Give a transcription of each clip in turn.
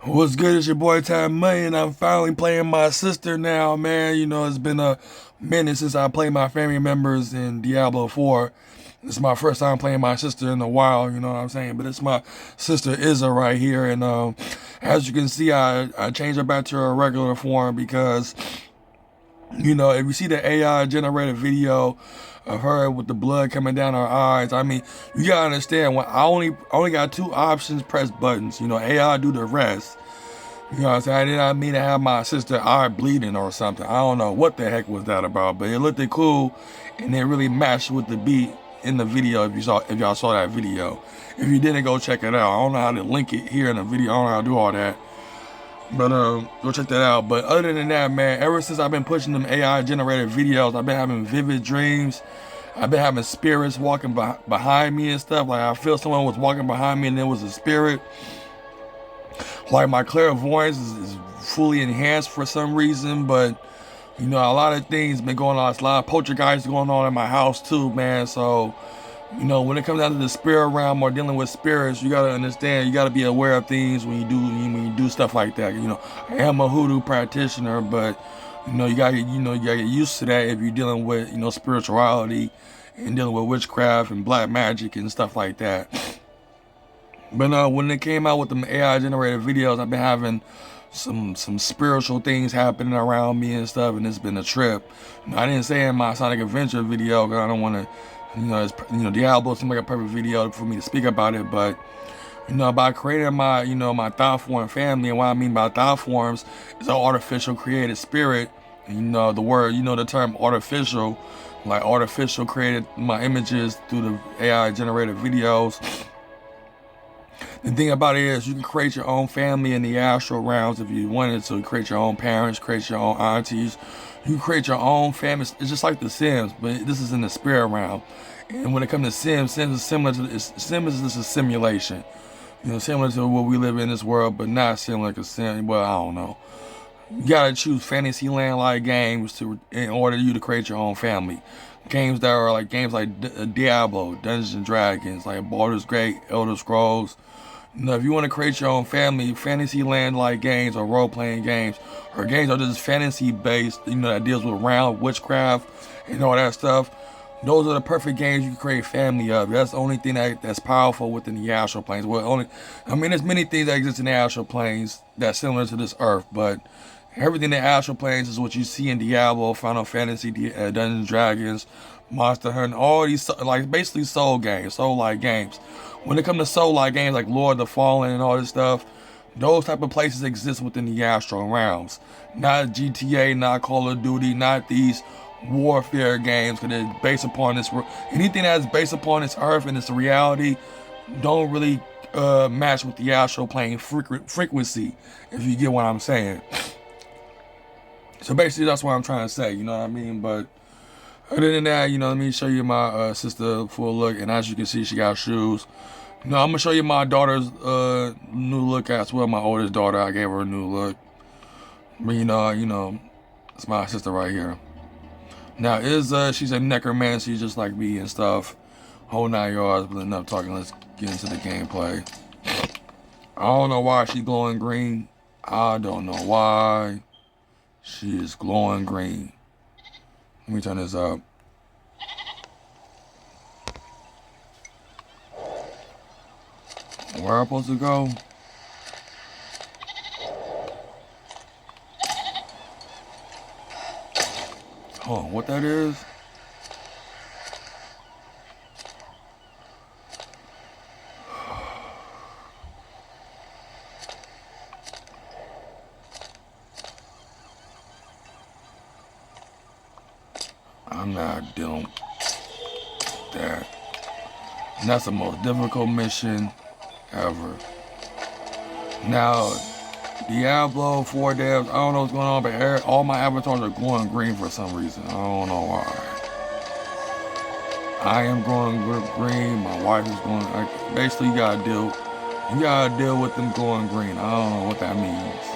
What's good? It's your boy Time Money, and I'm finally playing my sister now, man. You know, it's been a minute since I played my family members in Diablo 4. It's my first time playing my sister in a while, you know what I'm saying? But it's my sister Izza right here, and as you can see, I changed her back to her regular form because, you know, if you see the AI generated video of her with the blood coming down her eyes, I mean, you gotta understand when I only got two options, press buttons. You know, AI do the rest. You know what I'm saying? I did not mean to have my sister eye bleeding or something. I don't know what the heck was that about, but it looked cool and it really matched with the beat in the video if y'all saw that video. If you didn't, go check it out. I don't know how to link it here in the video. I don't know how to do all that. But go check that out. But other than that, man, ever since I've been pushing them AI generated videos, I've been having vivid dreams. I've been having spirits walking behind me and stuff. Like I feel someone was walking behind me and there was a spirit. Like my clairvoyance is fully enhanced for some reason, but you know, a lot of things been going on. There's a lot of poltergeists going on in my house too, man. So, you know, when it comes down to the spirit realm or dealing with spirits, you gotta understand, you gotta be aware of things when you do stuff like that. You know, I am a hoodoo practitioner, but you gotta get used to that if you're dealing with, you know, spirituality and dealing with witchcraft and black magic and stuff like that. But when they came out with them AI generated videos, I've been having some spiritual things happening around me and stuff, and it's been a trip. You know, I didn't say in my Sonic Adventure video because I don't want to, Diablo seemed like a perfect video for me to speak about it. But you know, by creating my thought form family, and what I mean by thought forms is an artificial created spirit. And, you know, the word, you know, the term artificial, like artificial created my images through the AI generated videos. The thing about it is you can create your own family in the astral realms if you wanted to. Create your own parents, create your own aunties. You can create your own family. It's just like The Sims, but this is in the spirit realm. And when it comes to Sims is similar to Sims is just a simulation. You know, similar to what we live in this world, but not similar to Sim. Well, I don't know. You gotta choose Fantasyland like games in order you to create your own family. Games that are like games like Diablo, Dungeons and Dragons, like Baldur's Gate, Elder Scrolls. You know, if you want to create your own family, Fantasyland like games or role playing games, or games that are just fantasy based, you know, that deals with round witchcraft and all that stuff, those are the perfect games you can create family of. That's the only thing that's powerful within the astral planes. I mean, there's many things that exist in the astral planes that's similar to this earth, but everything in the astral planes is what you see in Diablo, Final Fantasy, Dungeons and Dragons, Monster Hunter, all these like basically soul-like games. When it comes to soul-like games like Lord of the Fallen and all this stuff, those type of places exist within the astral realms. Not GTA, not Call of Duty, not these warfare games, because they're based upon this. Anything that's based upon this earth and this reality don't really match with the astral plane frequency, if you get what I'm saying. So basically, that's what I'm trying to say. You know what I mean? But other than that, you know, let me show you my sister full look. And as you can see, she got shoes. You know, I'm gonna show you my daughter's new look as well. My oldest daughter, I gave her a new look. But it's my sister right here. Now she's a necromancer, just like me and stuff. Whole 9 yards. But enough talking. Let's get into the gameplay. I don't know why she's glowing green. I don't know why she is glowing green. Let me turn this up. Where am I supposed to go? Oh, what that is? I'm not dealing with that. And that's the most difficult mission ever. Now, Diablo 4 devs, I don't know what's going on, but all my avatars are glowing green for some reason. I don't know why. I am glowing green. My wife is glowing. Basically, you gotta deal with them glowing green. I don't know what that means.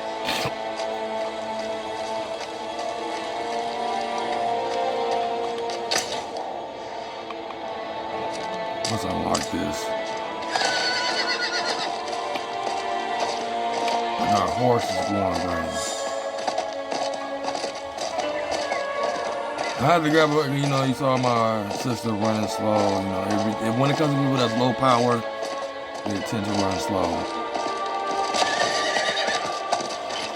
Let's unlock this. our horse is going green. I had to grab it, you know, you saw my sister running slow, you know, when it comes to people that's low power, they tend to run slow.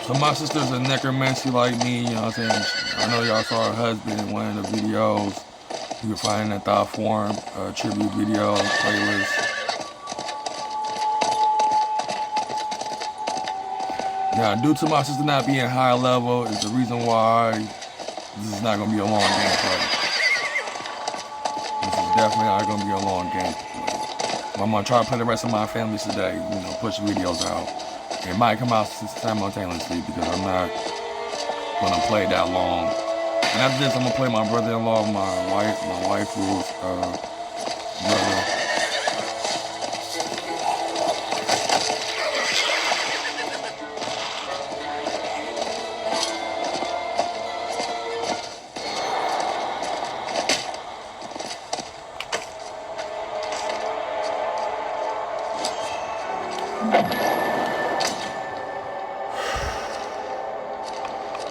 So my sister's a necromancy like me, you know what I'm saying? I know y'all saw her husband in one of the videos. You can find in that thought form, tribute video, playlist. Now, due to my sister not being high level is the reason why this is not going to be a long gameplay. This is definitely not going to be a long gameplay. I'm going to try to play the rest of my families today, you know, push videos out. It might come out simultaneously because I'm not going to play that long. And after this, I'm going to play my brother-in-law, my waifu's brother.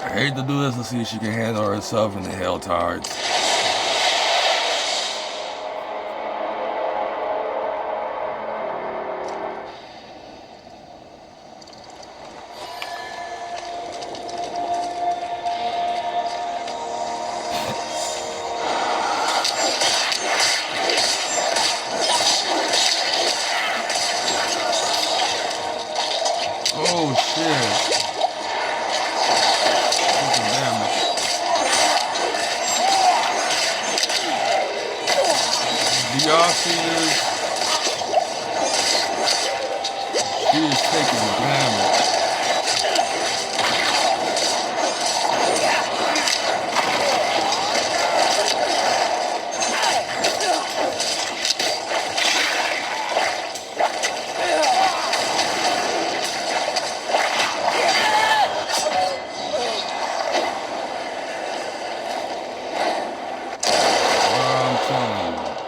I hate to do this to see if she can handle herself in the hell tides. Oh shit. Do y'all see this? She is taking damage.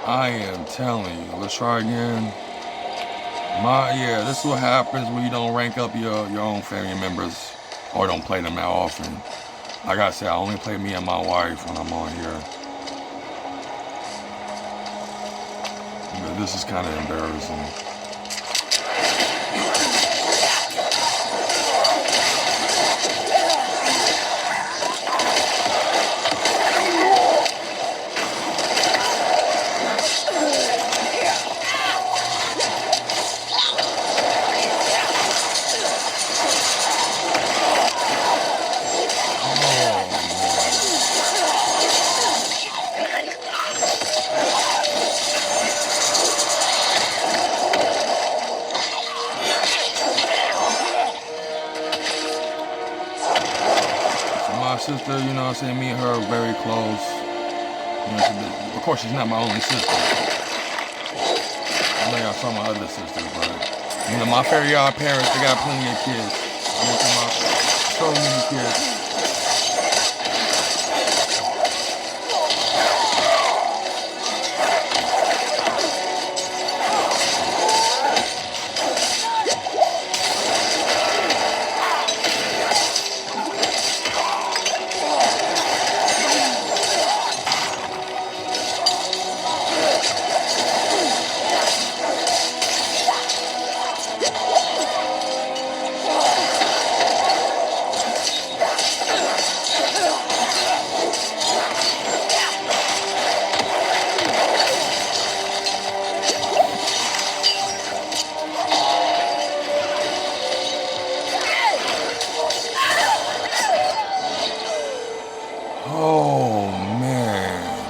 I am telling you. Let's try again. Yeah, this is what happens when you don't rank up your own family members or don't play them that often. Like I said, I only play me and my wife when I'm on here. But this is kind of embarrassing. Sister, you know what I'm saying, me and her are very close. You know, of course, she's not my only sister. I know y'all saw my other sisters, but, you know, my fairy parents, they got plenty of kids. I mean, so many kids.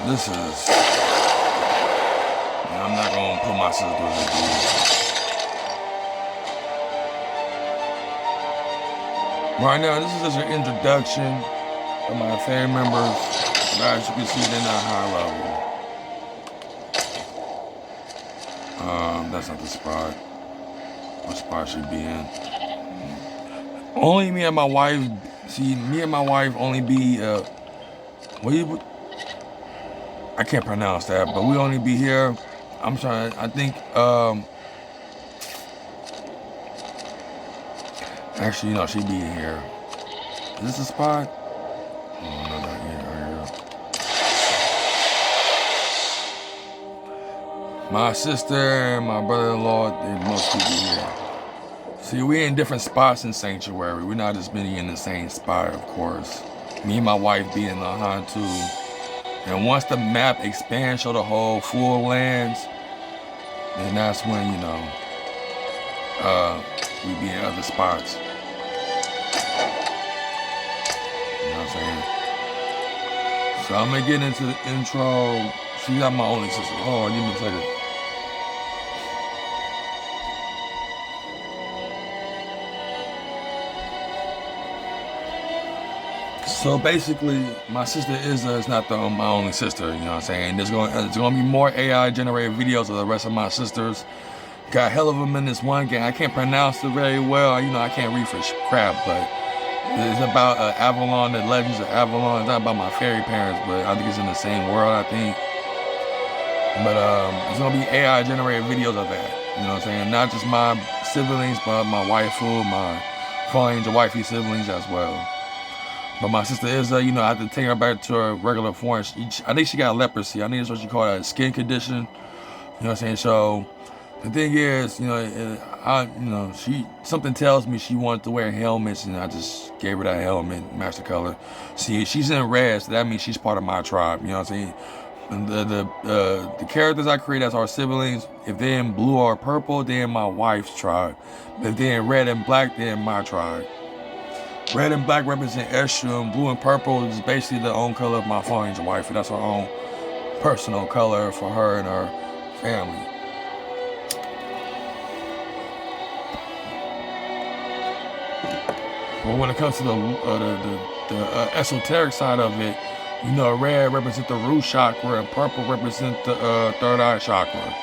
This is... I'm not going to put my sister through this. Right now, this is just an introduction of my family members. As you can see, they're not high level. That's not the spot. What spot should be in? Only me and my wife. See, me and my wife only be... I can't pronounce that, but we only be here. I'm sorry. I think Actually, you know, she be in here. Is this a spot? Oh, no, not here. My sister and my brother-in-law, they mostly be here. See, we in different spots in Sanctuary. We're not just been in the same spot, of course. Me and my wife be in the Hantu. And once the map expands, show the whole full lands, then that's when, you know, we be in other spots. You know what I'm saying? So I'm gonna get into the intro. She's not my only sister. Hold on, give me a second. So basically, my sister Izza is not my only sister, you know what I'm saying? There's gonna be more AI generated videos of the rest of my sisters. Got a hell of them in this one game. I can't pronounce it very well. You know, I can't read for crap, but it's about Avalon, the Legends of Avalon. It's not about my fairy parents, but I think it's in the same world, I think. But it's gonna be AI generated videos of that. You know what I'm saying? Not just my siblings, but my waifu, my fallen angel wifey siblings as well. But my sister Izza, you know, I have to take her back to her regular form. I think she got leprosy. I think that's what she called a skin condition. You know what I'm saying? So the thing is, you know, something tells me she wanted to wear helmets, and I just gave her that helmet, match the color. See, she's in red, so that means she's part of my tribe. You know what I'm saying? And the characters I create as our siblings, if they're in blue or purple, they're in my wife's tribe. But if they're in red and black, they're in my tribe. Red and black represent Eshu, and blue and purple is basically the own color of my fallen angel wife. That's her own personal color for her and her family. But when it comes to the esoteric side of it, you know, red represents the root chakra and purple represents the third eye chakra.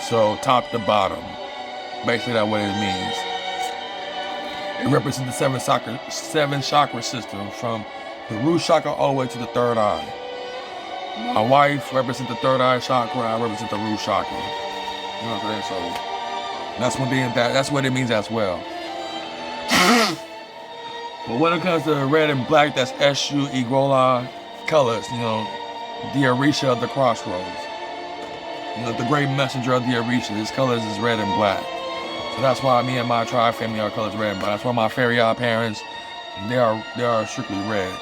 So top to bottom, basically that's what it means. It represents the seven chakra system from the root chakra all the way to the third eye. My wife represents the third eye chakra. I represent the root chakra. You know what I'm saying? So that's what it means as well. But when it comes to red and black, that's Eshu, Igrola colors. You know, the Orisha of the crossroads. You know, the great messenger of the Orisha. His colors is red and black. So that's why me and my tribe family are colors red, but that's why my fairy parents, they are strictly red.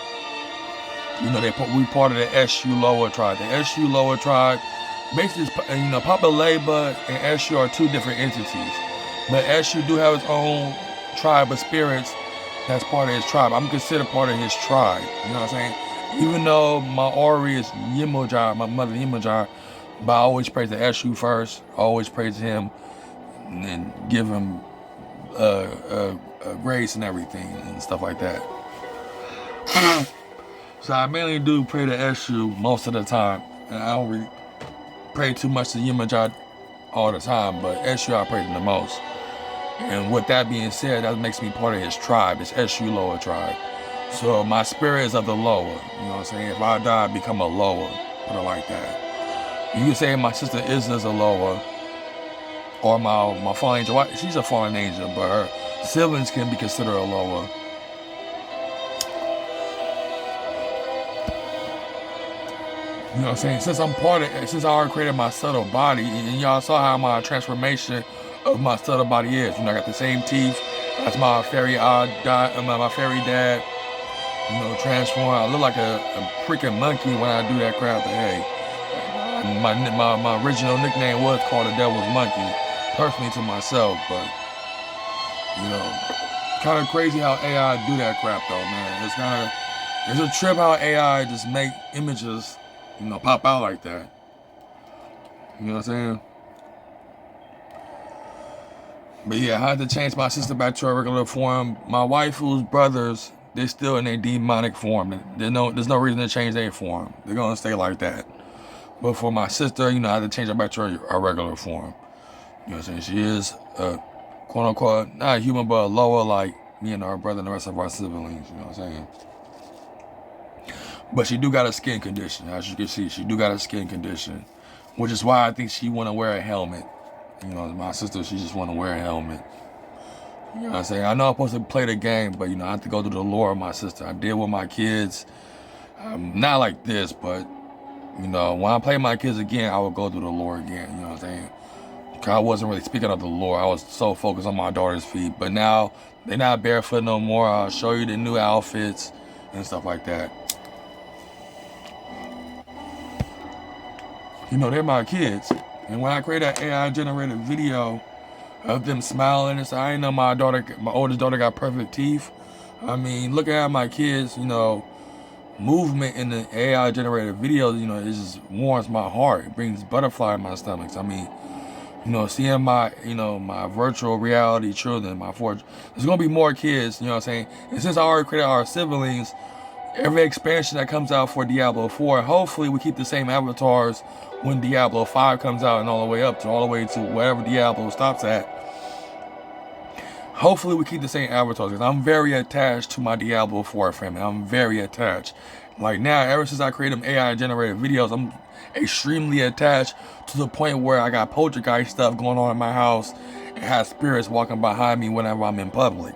You know, we part of the Eshu Lower tribe. The Eshu Lower tribe, basically, you know, Papa Leba and Eshu are two different entities. But Eshu do have his own tribe of spirits that's part of his tribe. I'm considered part of his tribe. You know what I'm saying? Even though my Ori is Yemoja, my mother Yemoja, but I always praise the Eshu first. I always praise him. And give him grace and everything and stuff like that. So I mainly do pray to Eshu most of the time. And I don't really pray too much to Yemajad all the time, but Eshu I pray to the most. And with that being said, that makes me part of his tribe. It's Eshu Lower tribe. So my spirit is of the lower. You know what I'm saying? If I die, I become a lower. Put it like that. You can say my sister Izza's a lower. Or my fallen angel, she's a fallen angel, but her siblings can be considered a lower. You know what I'm saying? Since I already created my subtle body, and y'all saw how my transformation of my subtle body is. You know, I got the same teeth as my fairy my fairy dad. You know, transform. I look like a freaking monkey when I do that crap, but hey, my original nickname was called the Devil's Monkey. Personally to myself, but you know, kind of crazy how AI do that crap though, man. It's a trip how AI just make images, you know, pop out like that. You know what I'm saying? But yeah, I had to change my sister back to her regular form. My waifu's brothers, they're still in their demonic form. There's no reason to change their form. They're gonna stay like that. But for my sister, you know, I had to change her back to her regular form. You know what I'm saying? She is quote unquote, not a human, but a lower, like me and her brother and the rest of our siblings. You know what I'm saying? But she do got a skin condition. As you can see, she do got a skin condition, which is why I think she want to wear a helmet. You know, my sister, she just want to wear a helmet. You know what I'm saying? I know I'm supposed to play the game, but, you know, I have to go through the lore of my sister. I did with my kids. Not like this, but, you know, when I play my kids again, I will go through the lore again. You know what I'm saying? I wasn't really speaking of the lore. I was so focused on my daughter's feet. But now, they're not barefoot no more. I'll show you the new outfits and stuff like that. You know, they're my kids. And when I create an AI-generated video of them smiling and stuff, I ain't know my oldest daughter got perfect teeth. I mean, looking at my kids, you know, movement in the AI-generated videos, you know, it just warms my heart. It brings butterfly in my stomach. I mean, you know, seeing my, you know, my virtual reality children, there's gonna be more kids, you know what I'm saying? And since I already created our siblings, every expansion that comes out for Diablo 4, hopefully we keep the same avatars when Diablo 5 comes out and all the way to wherever Diablo stops at. Hopefully we keep the same avatars, because I'm very attached to my Diablo 4 family. I'm very attached. Like now, ever since I created them AI generated videos, I'm extremely attached to the point where I got poltergeist stuff going on in my house and have spirits walking behind me whenever I'm in public.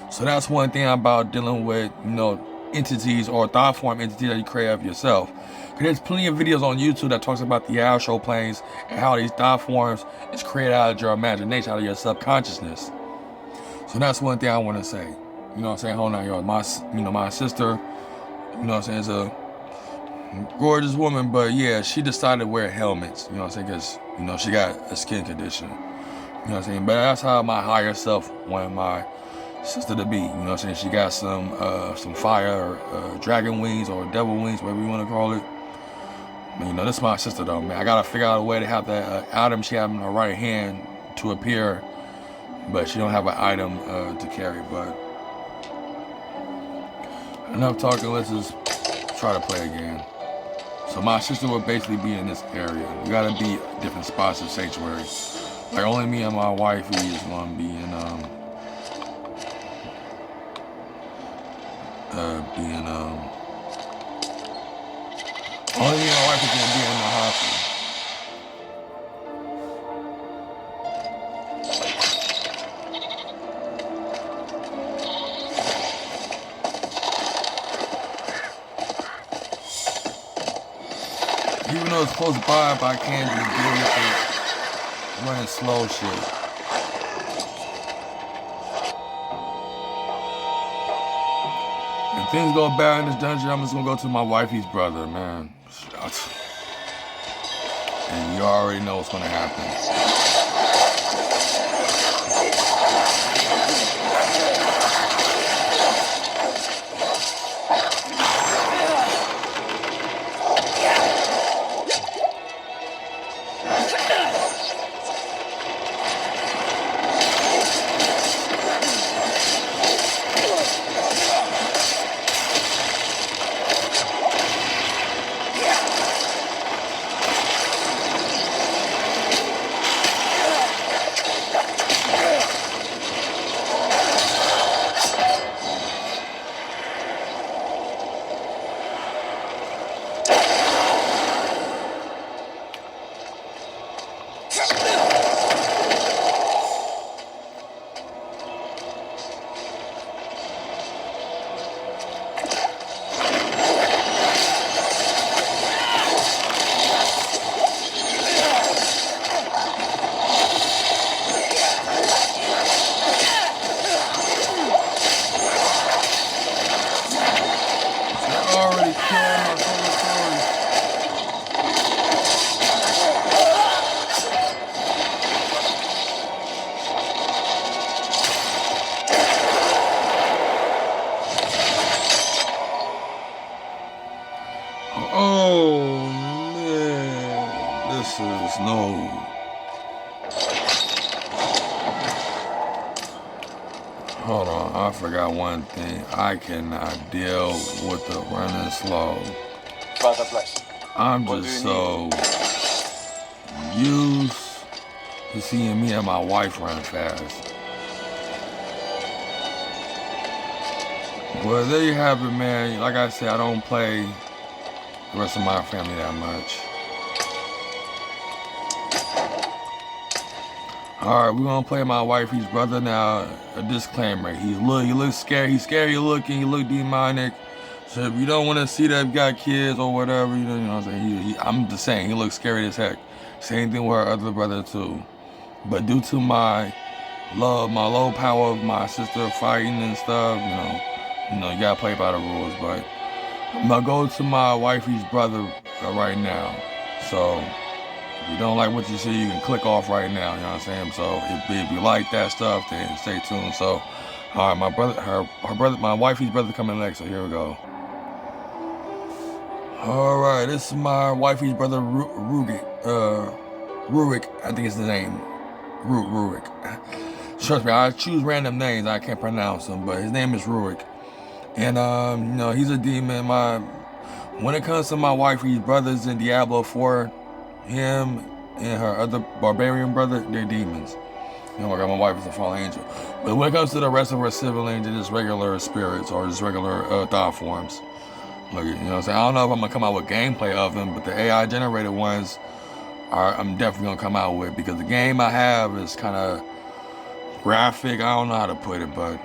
So that's one thing about dealing with, you know, entities or thought form entities that you create of yourself. Because there's plenty of videos on YouTube that talks about the astral planes and how these thought forms is created out of your imagination, out of your subconsciousness. So that's one thing I want to say. You know what I'm saying? Hold on, y'all. My sister, you know what I'm saying, is a gorgeous woman, but yeah, she decided to wear helmets, you know what I'm saying, because, you know, she got a skin condition. You know what I'm saying? But that's how my higher self wanted my sister to be. You know what I'm saying? She got some fire, or dragon wings, or devil wings, whatever you want to call it. But, you know, this is my sister though, man. I gotta figure out a way to have that item she had in her right hand to appear, but she don't have an item to carry. But enough talking, let's just try to play again. So my sister will basically be in this area. We gotta be different spots of sanctuary. Like only me and my wife is gonna be in only me and my wife is gonna be in the hospital. Even though it's close by, but I can't just deal with it running slow shit. If things go bad in this dungeon, I'm just gonna go to my wifey's brother, man. And you already know what's gonna happen. Oh man, this is no. Hold on, I forgot one thing. I cannot deal with the running slow. I'm just so used to seeing me and my wife run fast. Well, there you have it, man. Like I said, I don't play the rest of my family that much. All right, we're gonna play my wifey's brother now. A disclaimer: he looks scary. He's scary looking. He look demonic. So if you don't want to see that he got kids or whatever, you know what I'm saying. I'm just saying he looks scary as heck. Same thing with her other brother too. But due to my low power of my sister fighting and stuff, you gotta play by the rules. But I'm gonna go to my wifey's brother right now. So if you don't like what you see, you can click off right now. You know what I'm saying? So if you like that stuff, then stay tuned. So, all right, my brother, her brother, my wifey's brother coming next. So here we go. All right, this is my wifey's brother, Rurik. I think it's the name. Rurik. Trust me, I choose random names. I can't pronounce them, but his name is Rurik. And he's a demon. When it comes to my wifey's brothers in Diablo 4, him and her other barbarian brother, they're demons. My wife is a fallen angel. But when it comes to the rest of her siblings, they're just regular spirits or just regular thought forms. Look, you know what I'm saying? I don't know if I'm gonna come out with gameplay of them, but the AI generated ones I'm definitely gonna come out with, because the game I have is kind of graphic. I don't know how to put it, but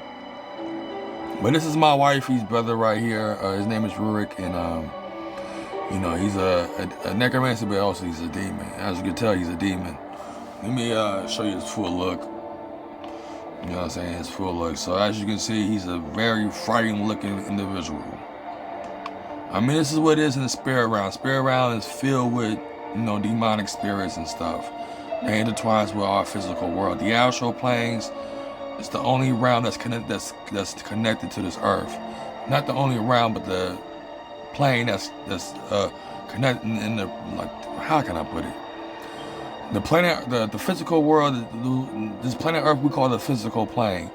this is my wifey's brother right here. His name is Rurik, and he's a necromancer, but also he's a demon. As you can tell, he's a demon. Let me show you his full look. You know what I'm saying? His full look. So as you can see, he's a very frightening looking individual. I mean, this is what it is in the spirit realm. Spirit realm is filled with, demonic spirits and stuff. They intertwine with our physical world. The astral planes is the only realm that's connected to this earth. Not the only realm, but the plane that's connected in the, how can I put it? The planet, the physical world, this planet Earth we call the physical plane.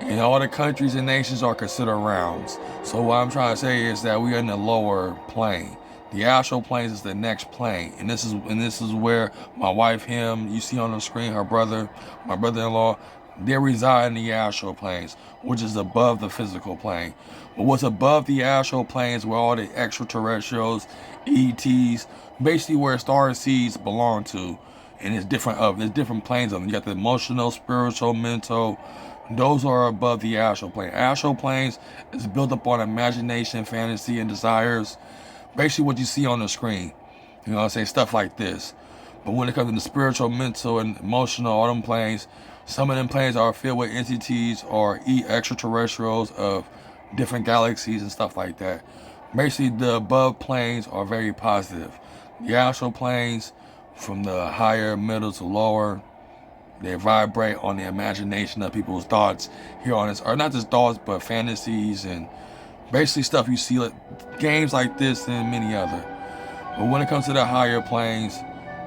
And all the countries and nations are considered realms. So what I'm trying to say is that we are in the lower plane. The astral plane is the next plane, and this is where my wife, him, you see on the screen, her brother, my brother-in-law, they reside in the astral planes, which is above the physical plane. But what's above the astral planes, where all the extraterrestrials, ETs, basically where star seeds belong to, and there's different planes of them. You got the emotional, spiritual, mental. Those are above the astral plane. Astral planes is built upon imagination, fantasy, and desires. Basically what you see on the screen. You know what I'm saying? Stuff like this. But when it comes to the spiritual, mental, and emotional, all them planes, some of them planes are filled with entities or extraterrestrials of different galaxies and stuff like that. Basically, the above planes are very positive. The astral planes, from the higher, middle to lower, they vibrate on the imagination of people's thoughts here on this, or not just thoughts, but fantasies and basically stuff you see, like games like this and many other. But when it comes to the higher planes,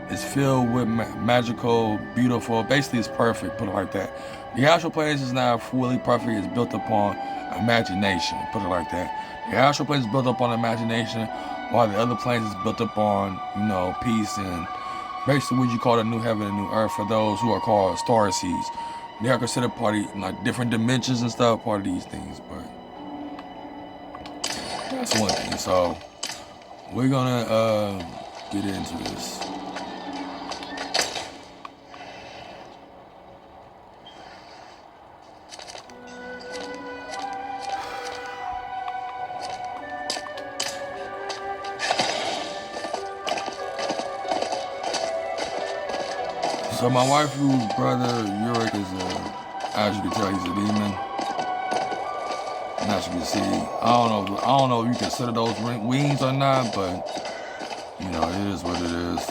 it's filled with magical, beautiful, basically it's perfect, put it like that. The astral planes is not fully perfect, it's built upon imagination, put it like that. The astral planes is built upon imagination, while the other planes is built upon, peace and basically what you call the new heaven and new earth for those who are called star seeds. They are considered part of like different dimensions and stuff, part of these things, but that's one thing. So we're gonna get into this. So my wife's brother, Yurik, as you can tell, he's a demon. And as you can see, I don't know if you consider those wings or not, but it is what it is.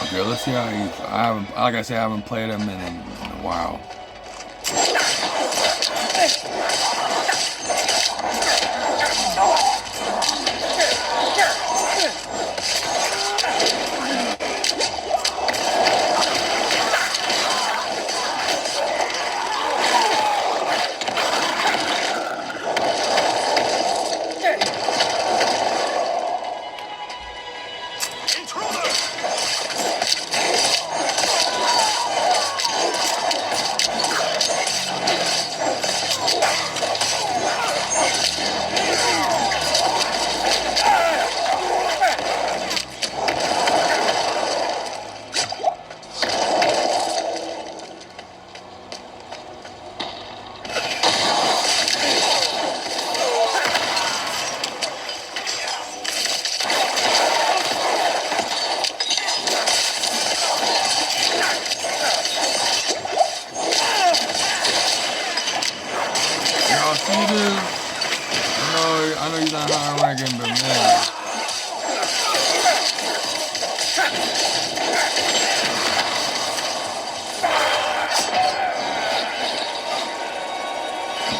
Okay, let's see how like I said, I haven't played him in a while. Y'all see this? I know he's not high ranking, but man.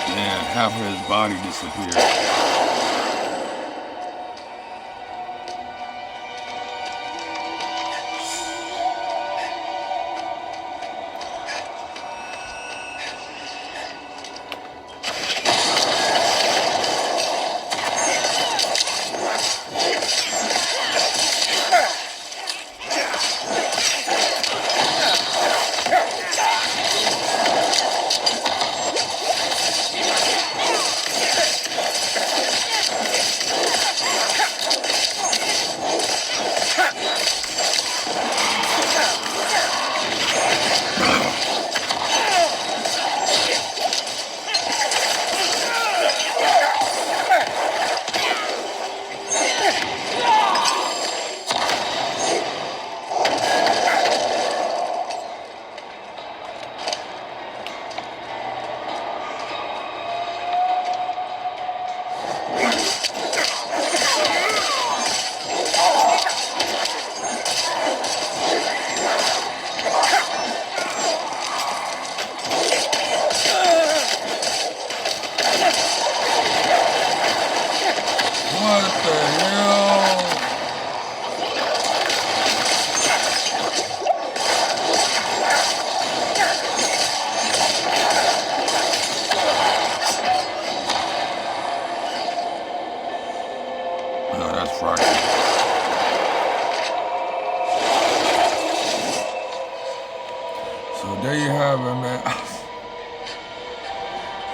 Man, half of his body disappeared. What the hell? Oh, that's frightening. So there you have it, man.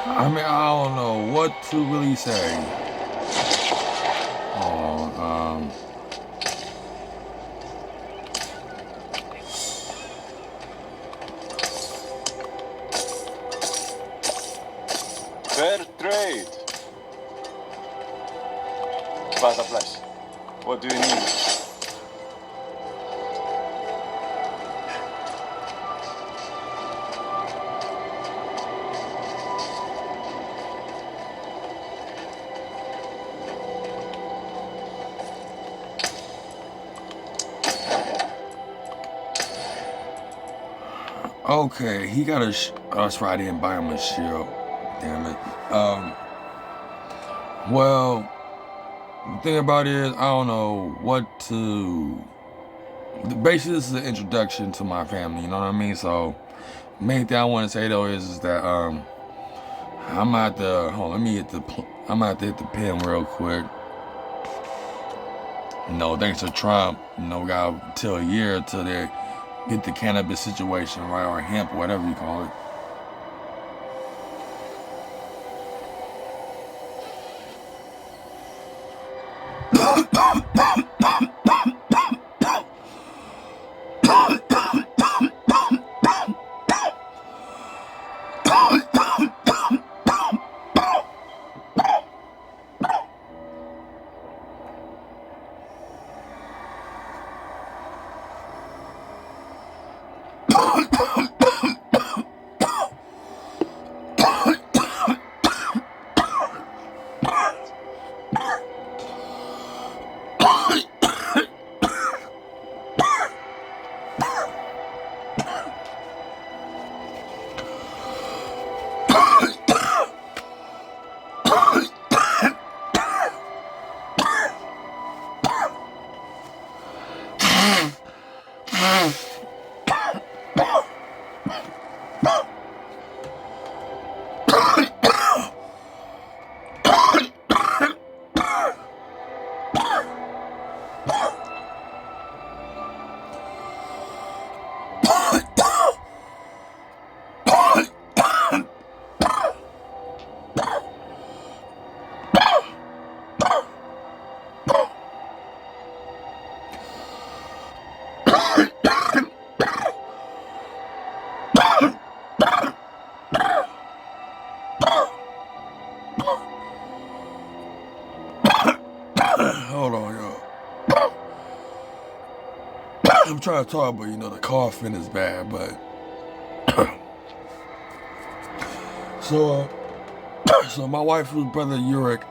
I mean, I don't know what to really say. Fair trade. Butterflies. What do you need? Okay, he got a. That's right, I didn't buy him a shield. Damn it. Well, the thing about it is, I don't know what to. Basically, this is an introduction to my family. You know what I mean? So, main thing I want to say though is that I'm at the. Hold on, let me hit the. I'm gonna have to hit the pen real quick. Thanks to Trump, we got till a year till they get the cannabis situation right, or hemp, whatever you call it. I'm trying to talk, but you know the coughing is bad. But so, so my wife's brother Uric,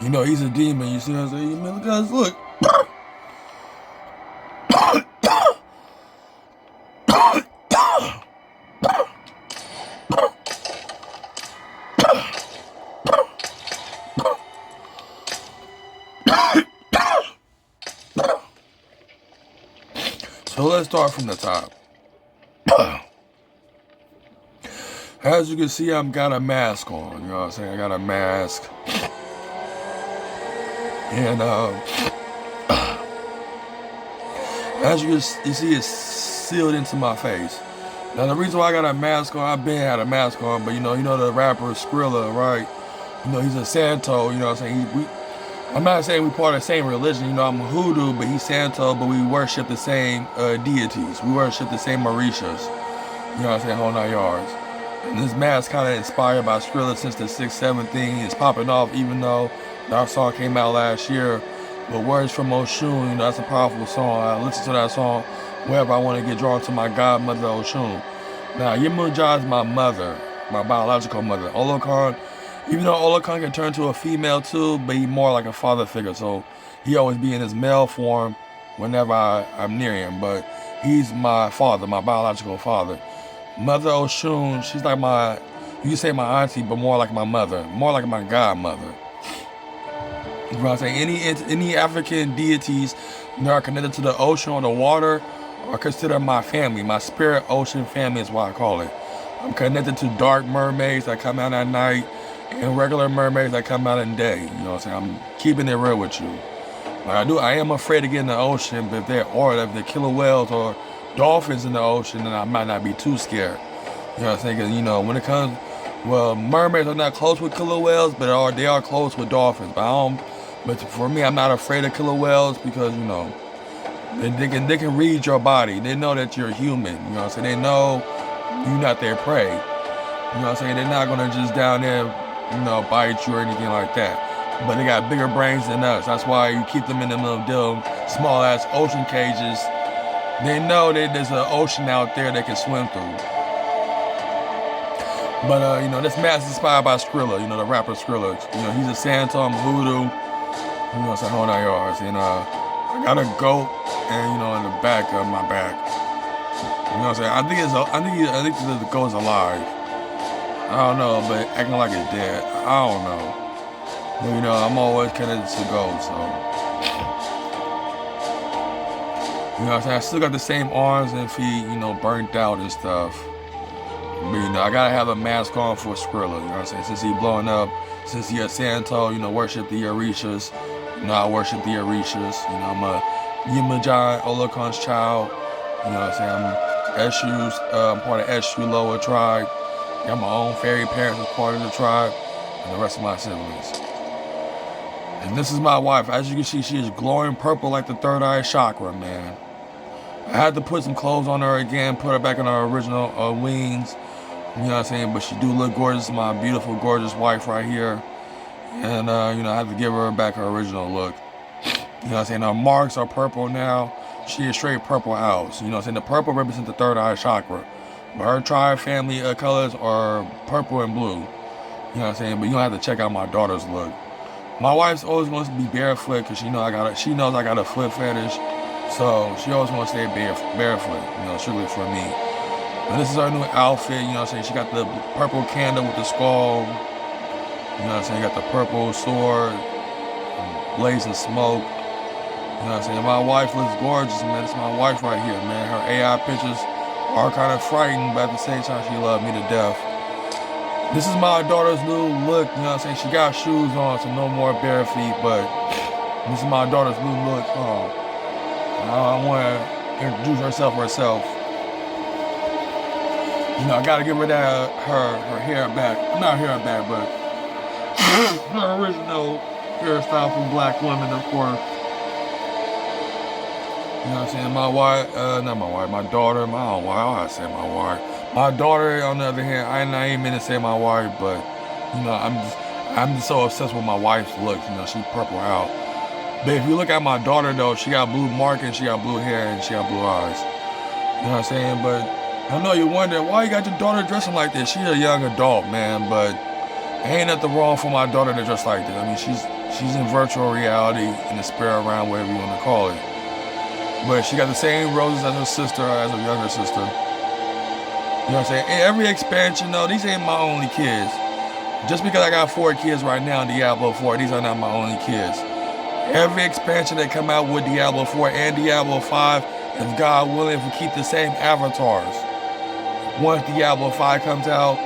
you know he's a demon. You see what I'm saying? Man, guys, look. So let's start from the top. As you can see, I've got a mask on. You know what I'm saying? I got a mask. And as you see, it's sealed into my face. Now the reason why I got a mask on, I've been had a mask on, but you know the rapper Skrilla, right? You know, he's a Santo, you know what I'm saying? I'm not saying we part of the same religion, you know, I'm Hoodoo, but he's Santo, but we worship the same deities. We worship the same Orishas. You know what I'm saying? Whole 9 yards. And this mask kind of inspired by Skrilla since the 6-7 thing is popping off, even though our song came out last year. But Words from Oshun, you know, that's a powerful song. I listen to that song wherever I want to get drawn to my godmother Oshun. Now, Yemunja is my mother, my biological mother. Olokon, even though Olokon can turn to a female too, but he's more like a father figure. So he always be in his male form whenever I'm near him. But he's my father, my biological father. Mother Oshun, she's like you can say my auntie, but more like my mother, more like my godmother. You know what I'm saying? Any African deities that are connected to the ocean or the water are considered my family. My spirit ocean family is what I call it. I'm connected to dark mermaids that come out at night and regular mermaids that come out in day. You know what I'm saying? I'm keeping it real with you. Like I am afraid to get in the ocean, but if they're killer whales or dolphins in the ocean, then I might not be too scared. You know what I'm saying? Because, you know, when it comes, well, mermaids are not close with killer whales, but they are close with dolphins. But for me, I'm not afraid of killer whales because, you know, they can read your body. They know that you're human. You know what I'm saying? They know you're not their prey. You know what I'm saying? They're not gonna just down there, you know, bite you or anything like that. But they got bigger brains than us. That's why you keep them in them little small ass ocean cages. They know that there's an ocean out there they can swim through. But, you know, this mask is inspired by Skrilla, you know, the rapper Skrilla. You know, he's a Santo, I'm Voodoo. You know, it's a whole 9 yards. And I got a goat, and, you know, in the back of my back. You know what I'm saying? I think the goat's alive. I don't know, but acting like it's dead. I don't know. But, you know, I'm always connected to goats, so. You know what I'm saying? I still got the same arms and feet, you know, burnt out and stuff. But, you know, I gotta have a mask on for Skrilla, you know what I'm saying? Since he blowing up, since he a Santo, you know, worship the Orishas. You know, I worship the Orishas. You know, I'm a Yemujai, Olokon's child. You know what I'm saying? I'm part of Eshu Lower tribe. Got my own fairy parents as part of the tribe. And the rest of my siblings. And this is my wife. As you can see, she is glowing purple like the third eye chakra, man. I had to put some clothes on her again, put her back in her original wings. You know what I'm saying? But she do look gorgeous. My beautiful, gorgeous wife right here. And, you know, I had to give her back her original look. You know what I'm saying? Her marks are purple now. She is straight purple out. So, you know what I'm saying? The purple represents the third eye chakra. But her tribe family colors are purple and blue. You know what I'm saying? But you don't have to check out my daughter's look. My wife's always wants to be barefoot because she knows I got a foot fetish. So she always wants to stay barefoot, you know, strictly for me. But this is her new outfit, you know what I'm saying? She got the purple candle with the skull. You know what I'm saying? Got the purple sword, blazing smoke. You know what I'm saying? My wife looks gorgeous, man. It's my wife right here, man. Her AI pictures are kind of frightening, but at the same time, she loves me to death. This is my daughter's new look, you know what I'm saying? She got shoes on, so no more bare feet, but this is my daughter's new look. I want to introduce herself. You know, I got to give her her hair back. Not hair back, but her original hairstyle from black women, of course. You know what I'm saying? My daughter, I say my wife. My daughter, on the other hand, I ain't mean to say my wife, but, you know, I'm just so obsessed with my wife's look. You know, she purple out. But if you look at my daughter though, she got blue markings, she got blue hair, and she got blue eyes. You know what I'm saying? But I know you wonder why you got your daughter dressing like this. She's a young adult, man, but ain't nothing wrong for my daughter to dress like this. I mean, she's in virtual reality in the spirit realm, whatever you want to call it. But she got the same roses as her sister, or as her younger sister. You know what I'm saying? In every expansion, though, these ain't my only kids. Just because I got 4 kids right now in Diablo 4, these are not my only kids. Every expansion that come out with Diablo 4 and Diablo 5, if God willing, if we keep the same avatars. Once Diablo 5 comes out,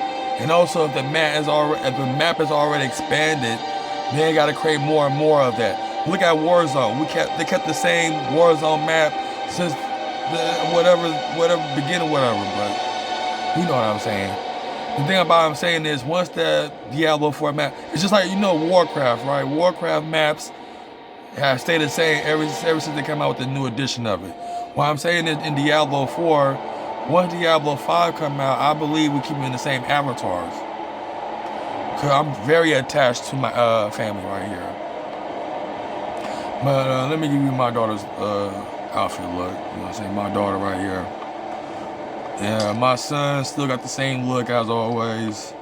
and also if the map is already expanded, then gotta create more and more of that. Look at Warzone. They kept the same Warzone map since the whatever beginning, whatever. But you know what I'm saying. The thing about I'm saying is once the Diablo 4 map, it's just like Warcraft, right? Warcraft maps have stayed the same ever since they come out with the new edition of it. What I'm saying is in Diablo 4, once Diablo 5 come out, I believe we keep in the same avatars. Cause I'm very attached to my family right here. But let me give you my daughter's outfit look. You know what I'm saying? My daughter right here. Yeah, my son still got the same look as always.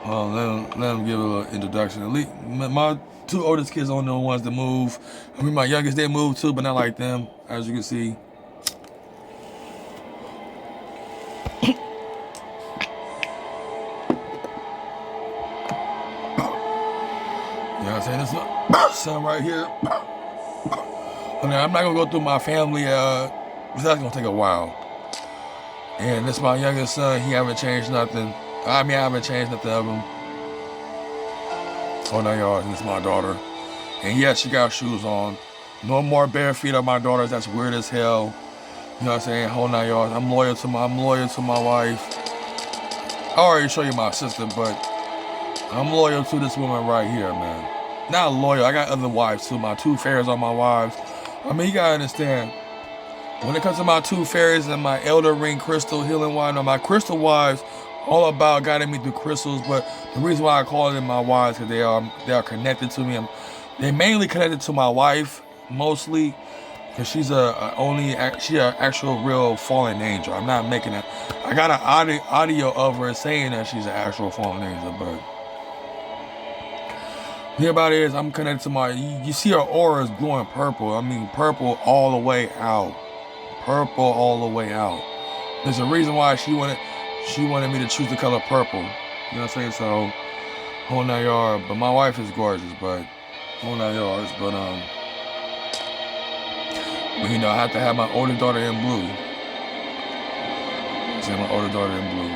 Let him give a little introduction. At least my 2 oldest kids are the ones that move. I mean, my youngest, they move too, but not like them, as you can see. You know what I'm saying? This is my son right here. I mean, I'm not gonna go through my family, because that's gonna take a while. And this is my youngest son. He haven't changed nothing. I mean, I haven't changed nothing of him. Oh no, y'all, this is my daughter. And yes, she got shoes on. No more bare feet on my daughters. That's weird as hell. You know what I'm saying? Hold on, y'all. I'm loyal to my wife. I already showed you my sister, but I'm loyal to this woman right here, man. Not loyal. I got other wives too. My 2 fairies are my wives. I mean, you gotta understand. When it comes to my 2 fairies and my Elder Ring Crystal Healing Wine, my crystal wives, all about guiding me through crystals. But the reason why I call them my wives is because they are connected to me. They're mainly connected to my wife, mostly, because she's an actual real fallen angel. I'm not making it. I got an audio of her saying that she's an actual fallen angel, but the thing about it is I'm connected to you see her aura is glowing purple. I mean, purple all the way out. Purple all the way out. There's a reason why she wanted me to choose the color purple. You know what I'm saying? So, whole 9 yards. But my wife is gorgeous, but whole 9 yards. But I have to have my older daughter in blue. My older daughter in blue.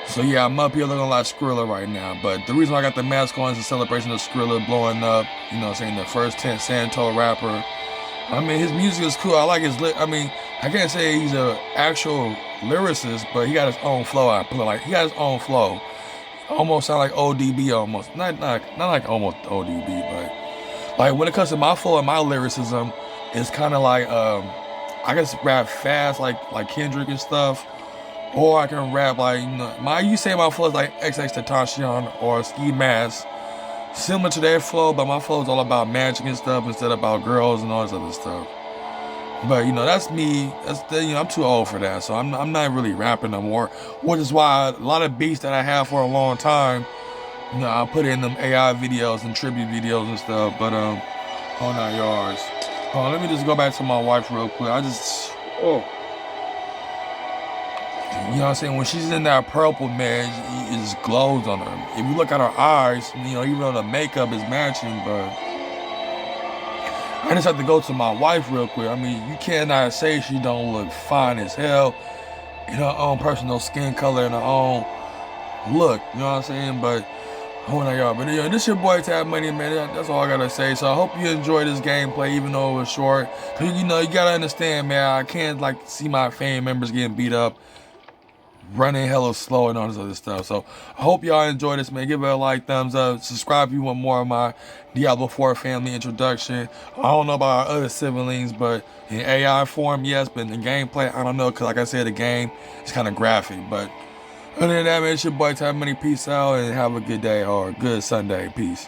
So yeah, I'm up here looking like Skrilla right now. But the reason why I got the mask on is a celebration of Skrilla blowing up. You know what I'm saying? The first 10 Santo rapper. I mean, his music is cool. I like his I mean, I can't say he's an actual lyricist, but he got his own flow. He got his own flow. Almost sound like ODB almost. Not like almost ODB, but like when it comes to my flow and my lyricism, it's kind of like I can rap fast like Kendrick and stuff, or I can rap like you say my flow is like XXXTentacion or Ski Mask. Similar to their flow, but my flow is all about magic and stuff instead of about girls and all this other stuff. But that's me. I'm too old for that, so I'm not really rapping no more. Which is why a lot of beats that I have for a long time, I put in them AI videos and tribute videos and stuff. But hold 9 yards. Let me just go back to my wife real quick. You know what I'm saying? When she's in that purple, man, it just glows on her. If you look at her eyes, even though the makeup is matching, but I just have to go to my wife real quick. I mean, you cannot say she don't look fine as hell in her own personal skin color and her own look. You know what I'm saying? But hold on, y'all. But this your boy Tab Money, man. That's all I gotta say. So I hope you enjoyed this gameplay, even though it was short. Cause you gotta understand, man. I can't see my family members getting beat up, running hella slow and all this other stuff. So I hope y'all enjoy this, man. Give it a like, thumbs up, subscribe if you want more of my Diablo 4 family introduction. I don't know about our other siblings, but in AI form, yes, but in gameplay, I don't know, because like I said, the game is kind of graphic. But other than that, man, it's your boy Tab Money. Peace out and have a good day or a good Sunday. Peace.